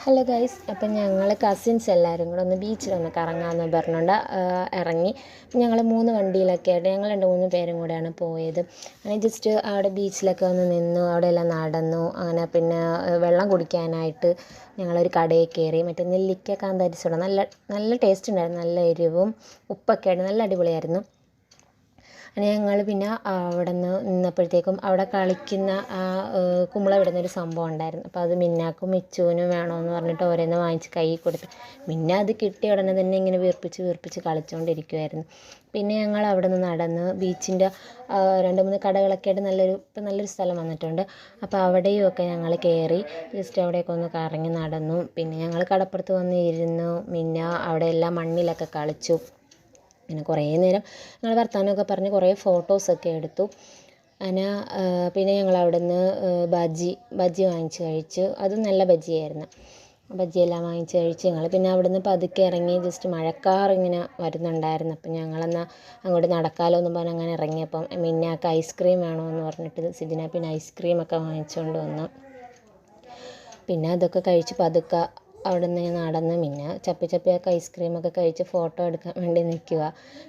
Hello guys, അപ്പം ഞങ്ങൾ cousins എല്ലാവരും കൂടെ ഒന്ന് ബീച്ചിലൊന്ന് കറങ്ങാമെന്ന് പറഞ്ഞുകൊണ്ട് ഇറങ്ങി. ഞങ്ങൾ 3 വണ്ടിയിലൊക്കെ ആയിട്ട് ഞങ്ങൾ 2-3 പേരും കൂടെയാണ് പോയത്. അങ്ങനെ ജസ്റ്റ് അവിടെ ബീച്ചിലൊക്കെ ഒന്ന് നിന്നു, അവിടെയെല്ലാം നടന്നു. അങ്ങനെ പിന്നെ വെള്ളം കുടിക്കാനായിട്ട് ഞങ്ങളൊരു കടയിൽ കയറി. മറ്റേ നെല്ലിക്ക കാന്താരി സോഡ നല്ല നല്ല ടേസ്റ്റ് ഉണ്ടായിരുന്നു, നല്ല എരിവും ഉപ്പൊക്കെ ആയിട്ട് നല്ല അടിപൊളിയായിരുന്നു. അങ്ങനെ ഞങ്ങൾ പിന്നെ അവിടെ നിന്ന് നിന്നപ്പോഴത്തേക്കും അവിടെ കളിക്കുന്ന കുമ്പള വിടുന്നൊരു സംഭവം ഉണ്ടായിരുന്നു. അപ്പോൾ അത് മിന്നാക്കും മിച്ചുവിനും വേണമെന്ന് പറഞ്ഞിട്ട് ഓരോന്ന് വാങ്ങിച്ച് കയ്യിൽ കൊടുത്തു. പിന്നെ അത് കിട്ടിയ ഉടനെ തന്നെ ഇങ്ങനെ വീർപ്പിച്ച് കളിച്ചുകൊണ്ടിരിക്കുമായിരുന്നു. പിന്നെ ഞങ്ങൾ അവിടെ നിന്ന് നടന്ന് ബീച്ചിൻ്റെ 2-3 കടകളൊക്കെ ആയിട്ട് നല്ലൊരു സ്ഥലം വന്നിട്ടുണ്ട്. അപ്പോൾ അവിടെയുമൊക്കെ ഞങ്ങൾ കയറി ജസ്റ്റ് അവിടെയൊക്കെ ഒന്ന് കറങ്ങി നടന്നു. പിന്നെ ഞങ്ങൾ കടപ്പുറത്ത് വന്ന് ഇരുന്നു. പിന്നെ അവിടെ എല്ലാം മണ്ണിലൊക്കെ കളിച്ചു. അങ്ങനെ കുറേ നേരം ഞങ്ങൾ വർത്തമാനമൊക്കെ പറഞ്ഞ് കുറേ ഫോട്ടോസൊക്കെ എടുത്തു. അങ്ങനെ പിന്നെ ഞങ്ങൾ അവിടെ നിന്ന് ബജ്ജി വാങ്ങിച്ച് കഴിച്ചു. അതും നല്ല ബജ്ജിയായിരുന്നു. ബജ്ജിയെല്ലാം വാങ്ങിച്ച് കഴിച്ച് ഞങ്ങൾ പിന്നെ അവിടെ നിന്ന് പതുക്കെ ഇറങ്ങി. ജസ്റ്റ് മഴക്കാറിങ്ങനെ വരുന്നുണ്ടായിരുന്നു. അപ്പം ഞങ്ങളെന്നാൽ അങ്ങോട്ട് നടക്കാമല്ലോ എന്നും പറഞ്ഞ് അങ്ങനെ ഇറങ്ങിയപ്പം മിന്നാക്ക് ഐസ്ക്രീം വേണമെന്ന് പറഞ്ഞിട്ട് സിദിന പിന്നെ ഐസ്ക്രീമൊക്കെ വാങ്ങിച്ചുകൊണ്ട് വന്നു. പിന്നെ അതൊക്കെ കഴിച്ച് പതുക്കെ അവിടെ നിന്ന് നടന്ന് പിന്നെ ചപ്പിയൊക്കെ ഐസ്ക്രീമൊക്കെ കഴിച്ച് ഫോട്ടോ എടുക്കാൻ വേണ്ടി നിൽക്കുക.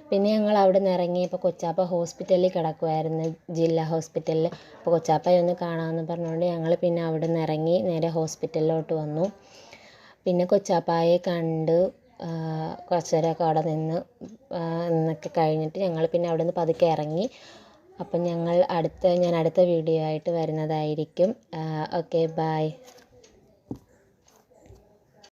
പിന്നെ ഞങ്ങൾ അവിടെ നിന്ന് ഇറങ്ങിയപ്പോൾ കൊച്ചാപ്പ ഹോസ്പിറ്റലിൽ കിടക്കുമായിരുന്നു, ജില്ലാ ഹോസ്പിറ്റലിൽ. അപ്പോൾ കൊച്ചാപ്പയെ ഒന്ന് കാണാമെന്ന് പറഞ്ഞുകൊണ്ട് ഞങ്ങൾ പിന്നെ അവിടെ നിന്ന് ഇറങ്ങി നേരെ ഹോസ്പിറ്റലിലോട്ട് വന്നു. പിന്നെ കൊച്ചാപ്പായെ കണ്ട് കുറച്ച് നേരമൊക്കെ അവിടെ നിന്നൊക്കെ കഴിഞ്ഞിട്ട് ഞങ്ങൾ പിന്നെ അവിടെ നിന്ന് പതുക്കെ ഇറങ്ങി. അപ്പം ഞാൻ അടുത്ത വീഡിയോ ആയിട്ട് വരുന്നതായിരിക്കും. Okay, by.